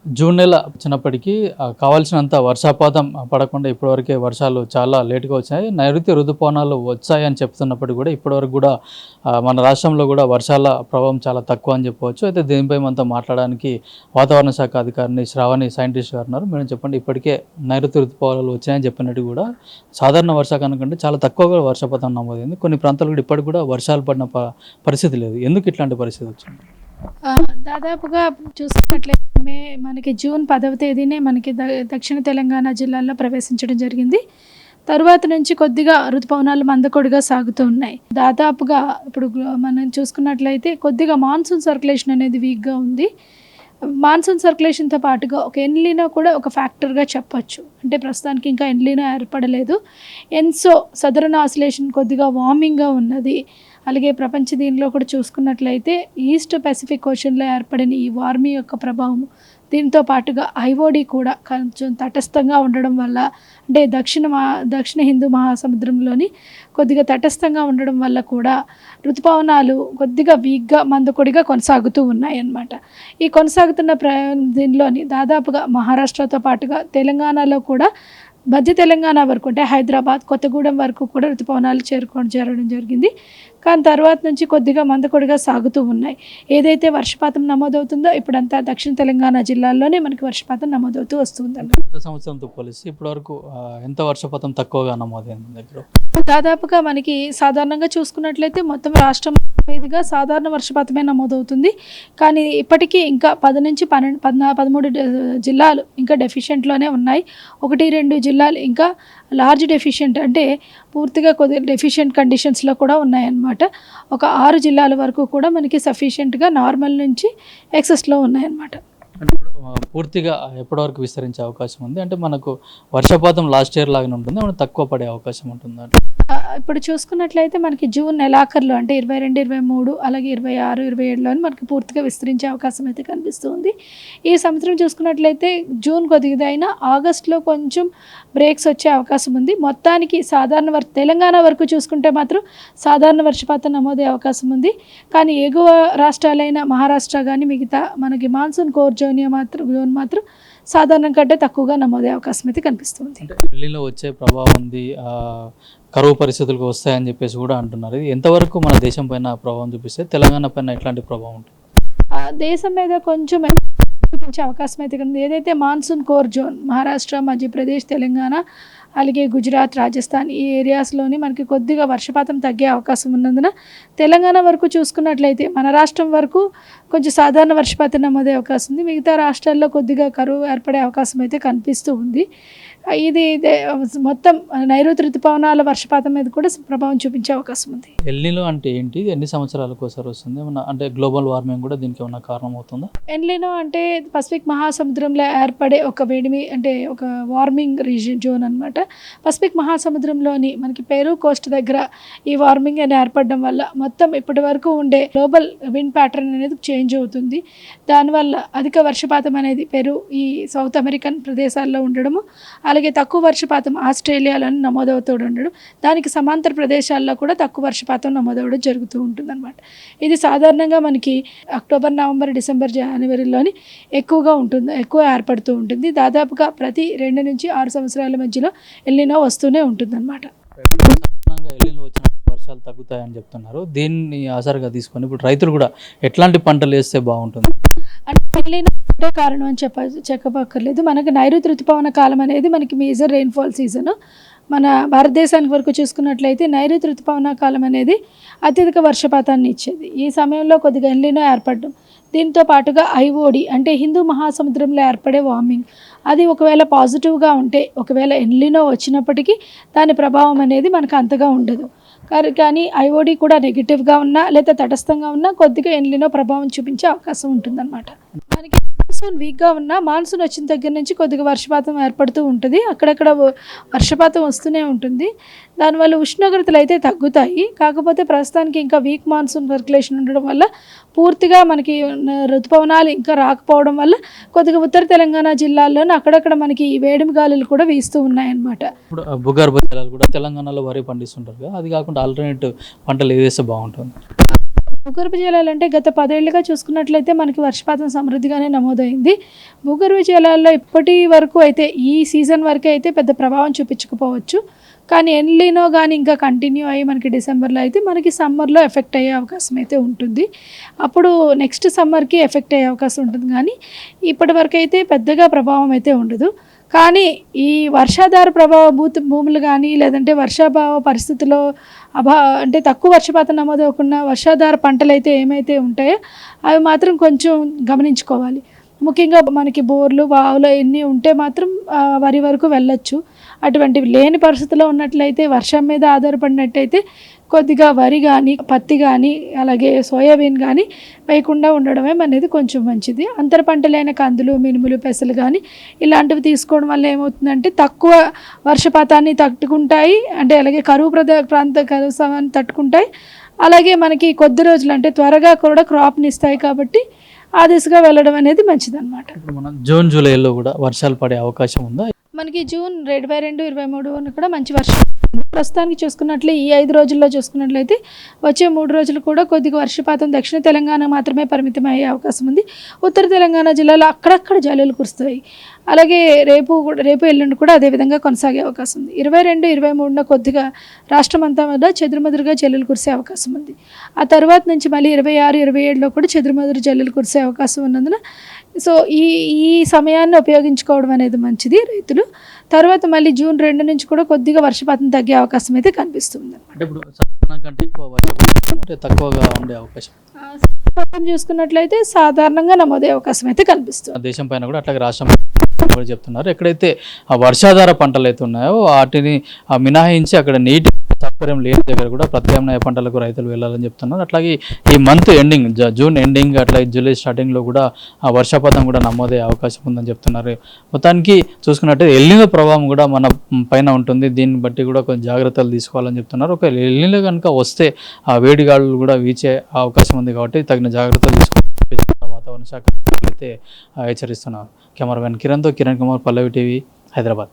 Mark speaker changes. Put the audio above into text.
Speaker 1: June నెల వచ్చినప్పటికీ కావాల్సినంత వర్షపాతం పడకుండా ఇప్పటివరకే వర్షాలు చాలా లేటుగా వచ్చాయి. నైరుతి ఋతుపవనాలు వచ్చాయని చెప్తున్నప్పటికీ కూడా ఇప్పటివరకు కూడా మన రాష్ట్రంలో కూడా వర్షాల ప్రభావం చాలా తక్కువ అని చెప్పవచ్చు. అయితే దీనిపై మనతో మాట్లాడడానికి వాతావరణ శాఖ అధికారిని శ్రావణి సైంటిస్ట్ గారు ఉన్నారు. మీరు చెప్పండి, ఇప్పటికే నైరుతి ఋతుపవనాలు వచ్చాయని చెప్పినట్టు కూడా సాధారణ వర్షాకాలం కంటే చాలా తక్కువగా వర్షపాతం నమోదైంది. కొన్ని ప్రాంతాలు కూడా ఇప్పటికి కూడా వర్షాలు పడిన పరిస్థితి లేదు. ఎందుకు ఇట్లాంటి పరిస్థితి వచ్చింది?
Speaker 2: దాదాపుగా చూసుకున్నట్లయితే మనకి జూన్ 10వ తేదీనే మనకి దక్షిణ తెలంగాణ జిల్లాల్లో ప్రవేశించడం జరిగింది. తరువాత నుంచి కొద్దిగా ఋతుపవనాలు మందకొడిగా సాగుతూ ఉన్నాయి. దాదాపుగా ఇప్పుడు మనం చూసుకున్నట్లయితే కొద్దిగా మాన్సూన్ సర్క్యులేషన్ అనేది వీక్గా ఉంది. మాన్సూన్ సర్క్యులేషన్తో పాటుగా ఒక ఎన్లీనో కూడా ఒక ఫ్యాక్టర్గా చెప్పచ్చు. అంటే ప్రస్తుతానికి ఇంకా ఎన్లీనో ఏర్పడలేదు. ఎన్సో సదరన్ ఆసిలేషన్ కొద్దిగా వార్మింగ్గా ఉన్నది. అలాగే ప్రపంచ దీనిలో కూడా చూసుకున్నట్లయితే ఈస్ట్ పెసిఫిక్ ఓషన్లో ఏర్పడిన ఈ వార్మి యొక్క ప్రభావం, దీంతో పాటుగా ఐఓడి కూడా కొంచెం తటస్థంగా ఉండడం వల్ల, అంటే దక్షిణ హిందూ మహాసముద్రంలోని కొద్దిగా తటస్థంగా ఉండడం వల్ల కూడా ఋతుపవనాలు కొద్దిగా వీక్గా మందకొడిగా కొనసాగుతూ ఉన్నాయన్నమాట. ఈ కొనసాగుతున్న దీనిలోని దాదాపుగా మహారాష్ట్రతో పాటుగా తెలంగాణలో కూడా మధ్య తెలంగాణ వరకు, అంటే హైదరాబాద్, కొత్తగూడెం వరకు కూడా ఋతుపవనాలు జరగడం జరిగింది. కానీ తర్వాత నుంచి కొద్దిగా మందకొడిగా సాగుతూ ఉన్నాయి. ఏదైతే వర్షపాతం నమోదవుతుందో ఇప్పుడంతా దక్షిణ తెలంగాణ జిల్లాల్లోనే మనకి వర్షపాతం నమోదవుతూ వస్తుందండి.
Speaker 1: గత సంవత్సరంతో పోలిస్తే ఇప్పటివరకు ఎంత వర్షపాతం తక్కువగా నమోదైంది దగ్గర?
Speaker 2: దాదాపుగా మనకి సాధారణంగా చూసుకున్నట్లయితే మొత్తం రాష్ట్రం మీదుగా సాధారణ వర్షపాతమే నమోదవుతుంది. కానీ ఇప్పటికీ ఇంకా 10 నుంచి 13 జిల్లాలు ఇంకా డెఫిషియెంట్లోనే ఉన్నాయి. 1-2 జిల్లాలు ఇంకా లార్జ్ డెఫిషియెంట్, అంటే పూర్తిగా కొద్దిగా డెఫిషియెంట్ కండిషన్స్లో కూడా ఉన్నాయన్నమాట. ఒక 6 జిల్లాల వరకు కూడా మనకి సఫిషియెంట్గా నార్మల్ నుంచి ఎక్సెస్లో ఉన్నాయన్నమాట.
Speaker 1: అంటే పూర్తిగా ఎప్పటివరకు విస్తరించే అవకాశం ఉంది? అంటే మనకు వర్షపాతం లాస్ట్ ఇయర్ లాగానే ఉంటుంది, ఏమైనా తక్కువ పడే అవకాశం ఉంటుందా?
Speaker 2: ఇప్పుడు చూసుకున్నట్లయితే మనకి జూన్ నెలాఖరులో, అంటే 22, 23, అలాగే 26, 27లో మనకి పూర్తిగా విస్తరించే అవకాశం అయితే కనిపిస్తుంది. ఈ సంవత్సరం చూసుకున్నట్లయితే జూన్ కొద్దిగా అయినా ఆగస్టులో కొంచెం బ్రేక్స్ వచ్చే అవకాశం ఉంది. మొత్తానికి తెలంగాణ వరకు చూసుకుంటే మాత్రం సాధారణ వర్షపాతం నమోదే అవకాశం ఉంది. కానీ ఎగువ రాష్ట్రాలైన మహారాష్ట్ర కానీ మిగతా మనకి మాన్సూన్ కోర్ జోన్ మాత్రం సాధారణం కంటే తక్కువగా నమోదే అవకాశం అయితే కనిపిస్తుంది.
Speaker 1: అంటే ఢిల్లీలో వచ్చే ప్రభావం ఉంది, కరువు పరిస్థితులకు వస్తాయని చెప్పేసి కూడా అంటున్నారు. ఇది ఎంతవరకు మన దేశం పైన ప్రభావం చూపిస్తే తెలంగాణ పైన ఎట్లాంటి ప్రభావం ఉంటుంది?
Speaker 2: దేశం మీద కొంచెం చూపించే అవకాశం అయితే ఉంది. ఏదైతే monsoon core zone Maharashtra, Madhya Pradesh, Telangana, అలాగే గుజరాత్, రాజస్థాన్ ఈ ఏరియాస్లోని మనకి కొద్దిగా వర్షపాతం తగ్గే అవకాశం ఉన్నందున తెలంగాణ వరకు చూసుకున్నట్లయితే మన రాష్ట్రం వరకు కొంచెం సాధారణ వర్షపాతం నమోదే అవకాశం ఉంది. మిగతా రాష్ట్రాల్లో కొద్దిగా కరువు ఏర్పడే అవకాశం అయితే కనిపిస్తూ ఉంది. ఇది మొత్తం నైరుతి ఋతుపవనాల వర్షపాతం మీద కూడా ప్రభావం చూపించే అవకాశం ఉంది.
Speaker 1: ఎల్నినో అంటే ఏంటి? ఎన్ని సంవత్సరాలకు ఒకసారి వస్తుంది? ఏమన్నా అంటే గ్లోబల్ వార్మింగ్ కూడా దీనికి ఏమన్నా కారణం అవుతుందా?
Speaker 2: ఎల్నినో అంటే పసిఫిక్ మహాసముద్రంలో ఏర్పడే ఒక వేడిమి, అంటే ఒక వార్మింగ్ రీజియన్ జోన్ అనమాట. పసిఫిక్ మహాసముద్రంలోని మనకి పెరు కోస్ట్ దగ్గర ఈ వార్మింగ్ అని ఏర్పడడం వల్ల మొత్తం ఇప్పటి వరకు ఉండే గ్లోబల్ విండ్ ప్యాటర్న్ అనేది చేంజ్ అవుతుంది. దానివల్ల అధిక వర్షపాతం అనేది పెరు, ఈ సౌత్ అమెరికన్ ప్రదేశాల్లో ఉండడము, అలాగే తక్కువ వర్షపాతం ఆస్ట్రేలియాలో నమోదవుతూ ఉండడం, దానికి సమాంతర ప్రదేశాల్లో కూడా తక్కువ వర్షపాతం నమోదవడం జరుగుతూ ఉంటుంది అనమాట. ఇది సాధారణంగా మనకి అక్టోబర్, నవంబర్, డిసెంబర్, జనవరిలోని ఎక్కువ ఏర్పడుతూ ఉంటుంది. దాదాపుగా ప్రతి 2 నుంచి 6 సంవత్సరాల మధ్యలో ఎల్నినో వస్తూనే ఉంటుంది అనమాట.
Speaker 1: ఎల్నినో వచ్చిన వర్షాలు తగ్గుతాయని చెప్తున్నారు. దీన్ని ఆధారంగా తీసుకొని ఇప్పుడు రైతులు కూడా ఎట్లాంటి పంటలు వేస్తే బాగుంటుంది?
Speaker 2: అంటే ఎల్నినో ఒకటే కారణం అని చెప్పక్కర్లేదు. మనకి నైరుతి ఋతుపవన కాలం అనేది మనకి మేజర్ రెయిన్ఫాల్ సీజన్. మన భారతదేశానికి వరకు చూసుకున్నట్లయితే నైరుతి ఋతుపవన కాలం అనేది అత్యధిక వర్షపాతాన్ని ఇచ్చేది. ఈ సమయంలో కొద్దిగా ఎల్నినో ఏర్పడడం, దీంతో పాటుగా ఐఓడి, అంటే హిందూ మహాసముద్రంలో ఏర్పడే వార్మింగ్, అది ఒకవేళ పాజిటివ్గా ఉంటే, ఒకవేళ ఎల్నినో వచ్చినప్పటికీ దాని ప్రభావం అనేది మనకు అంతగా ఉండదు. కానీ ఐఓడి కూడా నెగిటివ్గా ఉన్నా లేదా తటస్థంగా ఉన్నా కొద్దిగా ఎల్నినో ప్రభావం చూపించే అవకాశం ఉంటుందన్నమాట. మనకి మాన్సూన్ వీక్గా ఉన్నా మాన్సూన్ వచ్చిన దగ్గర నుంచి కొద్దిగా వర్షపాతం ఏర్పడుతూ ఉంటుంది. అక్కడక్కడ వర్షపాతం వస్తూనే ఉంటుంది. దానివల్ల ఉష్ణోగ్రతలు అయితే తగ్గుతాయి. కాకపోతే ప్రస్తుతానికి ఇంకా వీక్ మాన్సూన్ సర్క్యులేషన్ ఉండడం వల్ల పూర్తిగా మనకి ఋతుపవనాలు ఇంకా రాకపోవడం వల్ల కొద్దిగా ఉత్తర తెలంగాణ జిల్లాల్లోనే అక్కడక్కడ మనకి వేడిమి గాలులు కూడా వీస్తూ ఉన్నాయన్నమాట.
Speaker 1: ఇప్పుడు భూగర్భ జలాలు కూడా తెలంగాణలో వరి పండిస్తుంటారు కదా, అది కాకుండా ఆల్టర్నేటివ్ పంటలు ఏదేస్తే బాగుంటుంది?
Speaker 2: భూగర్భ జలాలు అంటే గత 10 ఏళ్లుగా చూసుకున్నట్లయితే మనకి వర్షపాతం సమృద్ధిగానే నమోదైంది. భూగర్భ జలాల్లో ఇప్పటి వరకు అయితే ఈ సీజన్ వరకు అయితే పెద్ద ప్రభావం చూపించకపోవచ్చు. కానీ ఎల్నినో కానీ ఇంకా కంటిన్యూ అయ్యి మనకి డిసెంబర్లో అయితే మనకి సమ్మర్లో ఎఫెక్ట్ అయ్యే అవకాశం అయితే ఉంటుంది. అప్పుడు నెక్స్ట్ సమ్మర్కి ఎఫెక్ట్ అయ్యే అవకాశం ఉంటుంది, కానీ ఇప్పటి వరకు అయితే పెద్దగా ప్రభావం అయితే ఉండదు. కానీ ఈ వర్షాధార ప్రభావ భూములు కానీ లేదంటే వర్షాభావ పరిస్థితుల్లో అంటే తక్కువ వర్షపాతం నమోదవకుండా వర్షాధార పంటలు అయితే ఏమైతే ఉంటాయో అవి మాత్రం కొంచెం గమనించుకోవాలి. ముఖ్యంగా మనకి బోర్లు బావులు ఎన్ని ఉంటే మాత్రం వరి వరకు వెళ్ళొచ్చు. అటువంటివి లేని పరిస్థితిలో ఉన్నట్లయితే వర్షం మీద ఆధారపడినట్టయితే కొద్దిగా వరి కానీ పత్తి కానీ అలాగే సోయాబీన్ కానీ వేయకుండా ఉండడమే అనేది కొంచెం మంచిది. అంతర పంటలైన కందులు మినుములు పెసలు కానీ ఇలాంటివి తీసుకోవడం వల్ల ఏమవుతుందంటే తక్కువ వర్షపాతాన్ని తట్టుకుంటాయి, అంటే అలాగే కరువు కరువు తట్టుకుంటాయి. అలాగే మనకి కొద్ది రోజులు అంటే త్వరగా కూడా క్రాప్ని ఇస్తాయి కాబట్టి ఆ దిశగా వెళ్ళడం అనేది మంచిదన్నమాట.
Speaker 1: ఇప్పుడు మనం జూన్ జూలైలో కూడా వర్షాలు పడే అవకాశం ఉందా?
Speaker 2: మనకి జూన్ 22, 23 కూడా మంచి వర్షం. ప్రస్తుతానికి చూసుకున్నట్లే ఈ 5 రోజుల్లో చూసుకున్నట్లయితే వచ్చే 3 రోజులు కూడా కొద్దిగా వర్షపాతం దక్షిణ తెలంగాణ మాత్రమే పరిమితం అయ్యే అవకాశం ఉంది. ఉత్తర తెలంగాణ జిల్లాలో అక్కడక్కడ జల్లులు కురుస్తాయి. అలాగే రేపు ఎల్లుండి కూడా అదేవిధంగా కొనసాగే అవకాశం ఉంది. 22, 23 కొద్దిగా రాష్ట్రం అంతా వద్ద చెదురుమదురుగా జల్లులు కురిసే అవకాశం ఉంది. ఆ తర్వాత నుంచి మళ్ళీ 26, 27లో కూడా చెదురుమదురు జల్లులు కురిసే అవకాశం ఉన్నందున సో ఈ సమయాన్ని ఉపయోగించుకోవడం అనేది మంచిది రైతులు. తర్వాత మళ్ళీ జూన్ 2 నుంచి కూడా కొద్దిగా వర్షపాతం తగ్గే అవకాశం అయితే కనిపిస్తుంది.
Speaker 1: అంటే ఇప్పుడు సాధారణం కంటే ఎక్కువ వర్షపాతం అంటే తక్కువగా ఉండే అవకాశం
Speaker 2: చూసుకున్నట్లయితే సాధారణంగా నమోదయ్యే అవకాశం అయితే కనిపిస్తుంది.
Speaker 1: దేశం పైన కూడా అట్లాగే రాష్ట్రం కూడా చెప్తున్నారు. ఎక్కడైతే ఆ వర్షాధార పంటలు అయితే ఉన్నాయో వాటిని మినహాయించి అక్కడ నీటి సౌకర్యం లేని దగ్గర కూడా ప్రత్యామ్నాయ పంటలకు రైతులు వెళ్ళాలని చెప్తున్నారు. అట్లాగే ఈ మంత్ ఎండింగ్ జూన్ ఎండింగ్ అట్లాగే జూలై స్టార్టింగ్లో కూడా ఆ వర్షపాతం కూడా నమోదయ్యే అవకాశం ఉందని చెప్తున్నారు. మొత్తానికి చూసుకున్నట్టు ఎల్నినో ప్రభావం కూడా మన పైన ఉంటుంది. దీన్ని బట్టి కూడా కొంచెం జాగ్రత్తలు తీసుకోవాలని చెప్తున్నారు. ఒక ఎల్నినో కనుక వస్తే ఆ వేడిగాళ్ళు కూడా వీచే అవకాశం ఉంది కాబట్టి తగిన జాగ్రత్తలు తీసుకోవాలి వాతావరణ శాఖ అయితే హెచ్చరిస్తున్నారు. కెమెరామెన్ కిరణ్తో కిరణ్ కుమార్, పల్లవి టీవీ, హైదరాబాద్.